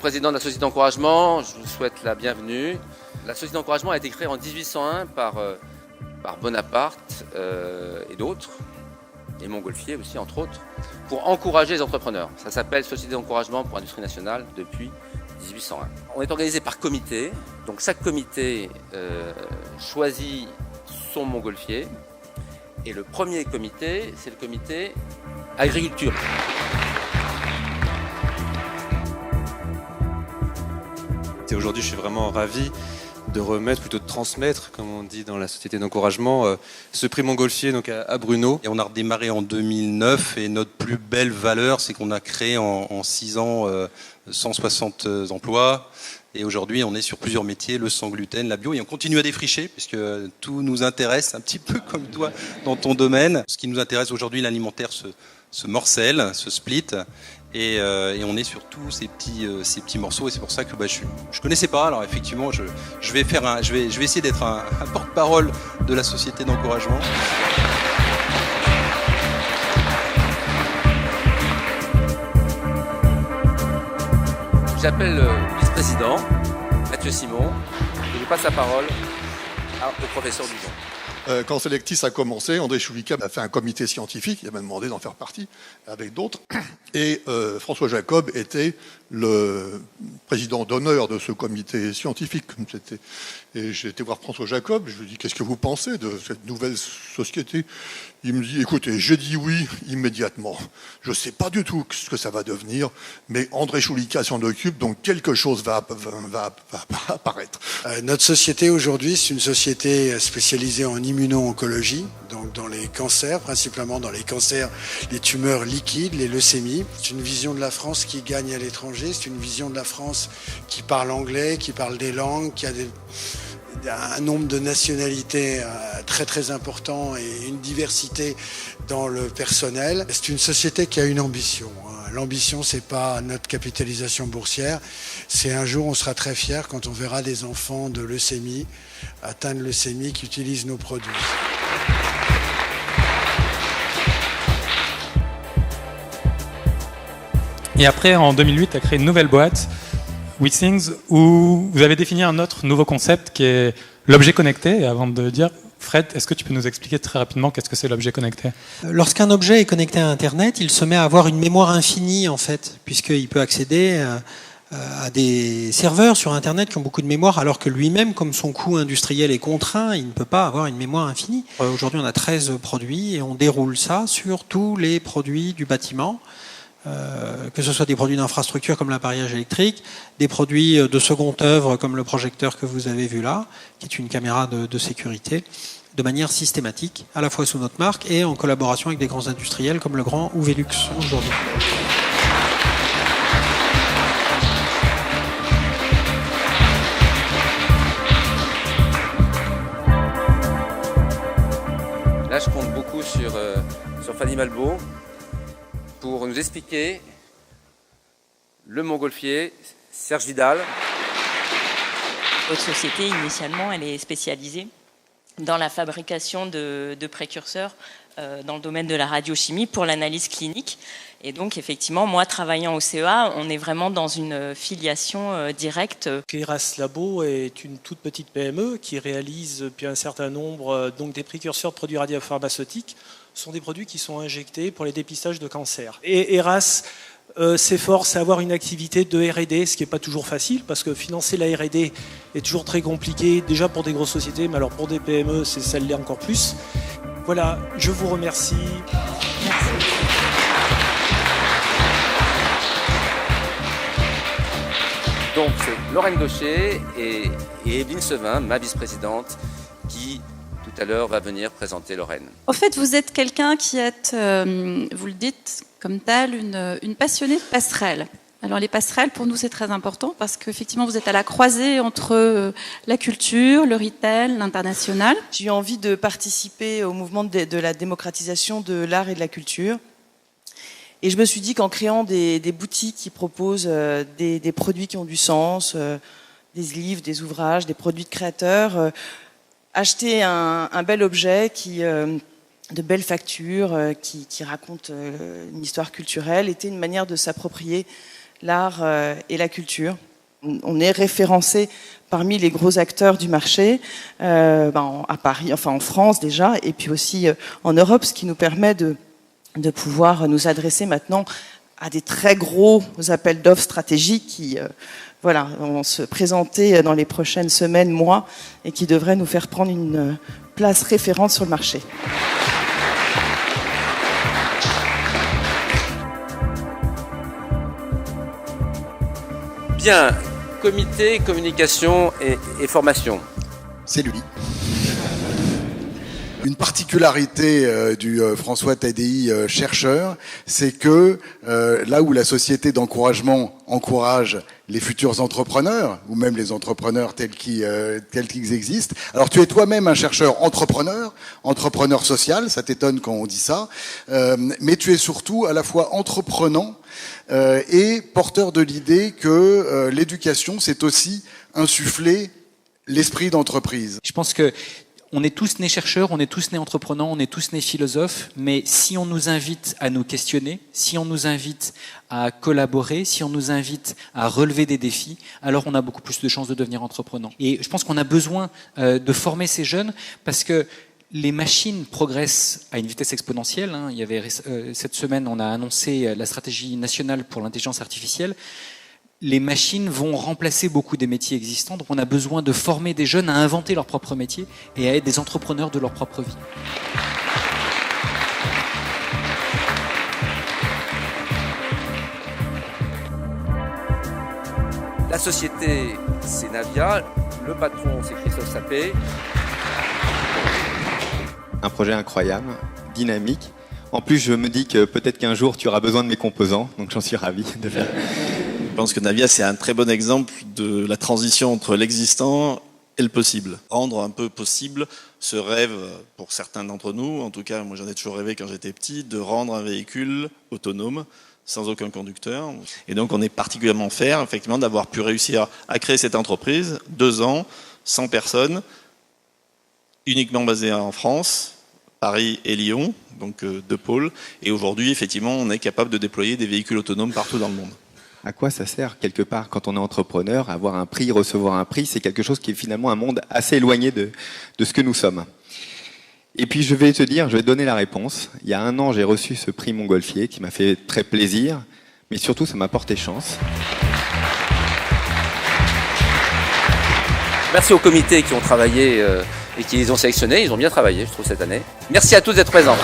président de la Société d'encouragement, je vous souhaite la bienvenue. La Société d'encouragement a été créée en 1801 par Bonaparte et d'autres, et Montgolfier aussi entre autres, pour encourager les entrepreneurs. Ça s'appelle Société d'encouragement pour l'industrie nationale depuis 1801. On est organisé par comité, donc chaque comité choisit son Montgolfier, et le premier comité, c'est le comité agriculture. Et aujourd'hui, je suis vraiment ravi de remettre, plutôt de transmettre, comme on dit dans la société d'encouragement, ce prix Montgolfier donc à Bruno. Et on a redémarré en 2009 et notre plus belle valeur, c'est qu'on a créé en 6 ans 160 emplois. Et aujourd'hui, on est sur plusieurs métiers, le sans gluten, la bio, et on continue à défricher puisque tout nous intéresse, un petit peu comme toi dans ton domaine. Ce qui nous intéresse aujourd'hui, l'alimentaire se morcelle, se split. Et on est sur tous ces petits morceaux, et c'est pour ça que je connaissais pas. Alors effectivement, je vais essayer d'être un porte-parole de la société d'encouragement. J'appelle le vice-président, Mathieu Simon, et je passe la parole au professeur Duzon. Quand Selectis a commencé, André Choulika a fait un comité scientifique, il m'a demandé d'en faire partie avec d'autres, et François Jacob était le président d'honneur de ce comité scientifique. Et j'ai été voir François Jacob, je lui ai dit « Qu'est-ce que vous pensez de cette nouvelle société ?» Il me dit « Écoutez, j'ai dit oui immédiatement. Je ne sais pas du tout ce que ça va devenir, mais André Choulika s'en occupe, donc quelque chose va apparaître. » Notre société aujourd'hui, c'est une société spécialisée en immuno-oncologie, donc dans les cancers, principalement dans les cancers, les tumeurs liquides, les leucémies. C'est une vision de la France qui gagne à l'étranger, c'est une vision de la France qui parle anglais, qui parle des langues, qui a un nombre de nationalités très très important et une diversité dans le personnel. C'est une société qui a une ambition. L'ambition, c'est pas notre capitalisation boursière, c'est un jour on sera très fiers quand on verra des enfants de leucémie, atteints de leucémie, qui utilisent nos produits. Et après, en 2008, tu as créé une nouvelle boîte, WeThings, où vous avez défini un autre nouveau concept qui est l'objet connecté. Et avant de dire, Fred, est-ce que tu peux nous expliquer très rapidement qu'est-ce que c'est l'objet connecté ? Lorsqu'un objet est connecté à Internet, il se met à avoir une mémoire infinie, en fait, puisqu'il peut accéder à des serveurs sur Internet qui ont beaucoup de mémoire, alors que lui-même, comme son coût industriel est contraint, il ne peut pas avoir une mémoire infinie. Aujourd'hui, on a 13 produits et on déroule ça sur tous les produits du bâtiment. Que ce soit des produits d'infrastructure comme l'appareillage électrique, des produits de seconde œuvre comme le projecteur que vous avez vu là, qui est une caméra de sécurité, de manière systématique, à la fois sous notre marque et en collaboration avec des grands industriels comme le grand Uvelux aujourd'hui. Là, je compte beaucoup sur Fanny Malbaud pour nous expliquer le Montgolfier, Serge Vidal. Notre société, initialement, elle est spécialisée dans la fabrication de précurseurs dans le domaine de la radiochimie pour l'analyse clinique. Et donc, effectivement, moi, travaillant au CEA, on est vraiment dans une filiation directe. Eras Labo est une toute petite PME qui réalise depuis un certain nombre donc des précurseurs de produits radiopharmaceutiques. Ce sont des produits qui sont injectés pour les dépistages de cancer. Et Eras s'efforce à avoir une activité de R&D, ce qui n'est pas toujours facile, parce que financer la R&D est toujours très compliqué, déjà pour des grosses sociétés, mais alors pour des PME, ça l'est encore plus. Voilà, je vous remercie. Merci. Donc, c'est Lorraine Gaucher et Evelyne Sevin, ma vice-présidente, qui tout à l'heure va venir présenter Lorraine. Au fait, vous êtes quelqu'un qui est, vous le dites comme tel, une passionnée de passerelles. Alors les passerelles, pour nous, c'est très important parce qu'effectivement, vous êtes à la croisée entre la culture, le retail, l'international. J'ai eu envie de participer au mouvement de la démocratisation de l'art et de la culture. Et je me suis dit qu'en créant des boutiques qui proposent des produits qui ont du sens, des livres, des ouvrages, des produits de créateurs, acheter un bel objet de belles factures qui raconte une histoire culturelle était une manière de s'approprier l'art et la culture. On est référencé parmi les gros acteurs du marché, à Paris, enfin en France déjà, et puis aussi en Europe, ce qui nous permet de pouvoir nous adresser maintenant à des très gros appels d'offres stratégiques qui vont se présenter dans les prochaines semaines, mois, et qui devraient nous faire prendre une place référente sur le marché. Bien, comité, communication et formation. C'est lui. Une particularité du François Tadei chercheur, c'est que là où la société d'encouragement encourage les futurs entrepreneurs, ou même les entrepreneurs tels qu'ils existent. Alors tu es toi-même un chercheur entrepreneur social, ça t'étonne quand on dit ça, mais tu es surtout à la fois entreprenant et porteur de l'idée que l'éducation, c'est aussi insuffler l'esprit d'entreprise. Je pense que on est tous nés chercheurs, on est tous nés entreprenants, on est tous nés philosophes, mais si on nous invite à nous questionner, si on nous invite à collaborer, si on nous invite à relever des défis, alors on a beaucoup plus de chances de devenir entreprenant. Et je pense qu'on a besoin de former ces jeunes parce que les machines progressent à une vitesse exponentielle. Il y avait, cette semaine, on a annoncé la stratégie nationale pour l'intelligence artificielle. Les machines vont remplacer beaucoup des métiers existants, donc on a besoin de former des jeunes à inventer leur propre métier et à être des entrepreneurs de leur propre vie. La société, c'est Navia, le patron, c'est Christophe Sapé. Un projet incroyable, dynamique. En plus, je me dis que peut-être qu'un jour, tu auras besoin de mes composants, donc j'en suis ravi de faire. Je pense que Navia, c'est un très bon exemple de la transition entre l'existant et le possible. Rendre un peu possible ce rêve, pour certains d'entre nous, en tout cas, moi j'en ai toujours rêvé quand j'étais petit, de rendre un véhicule autonome, sans aucun conducteur. Et donc on est particulièrement fiers, effectivement, d'avoir pu réussir à créer cette entreprise, 2 ans, 100 personnes, uniquement basée en France, Paris et Lyon, donc 2 pôles. Et aujourd'hui, effectivement, on est capable de déployer des véhicules autonomes partout dans le monde. À quoi ça sert, quelque part, quand on est entrepreneur, avoir un prix, recevoir un prix, c'est quelque chose qui est finalement un monde assez éloigné de ce que nous sommes. Et puis je vais te donner la réponse. Il y a 1 an, j'ai reçu ce prix Montgolfier qui m'a fait très plaisir, mais surtout ça m'a porté chance. Merci aux comités qui ont travaillé et qui les ont sélectionnés. Ils ont bien travaillé, je trouve, cette année. Merci à tous d'être présents.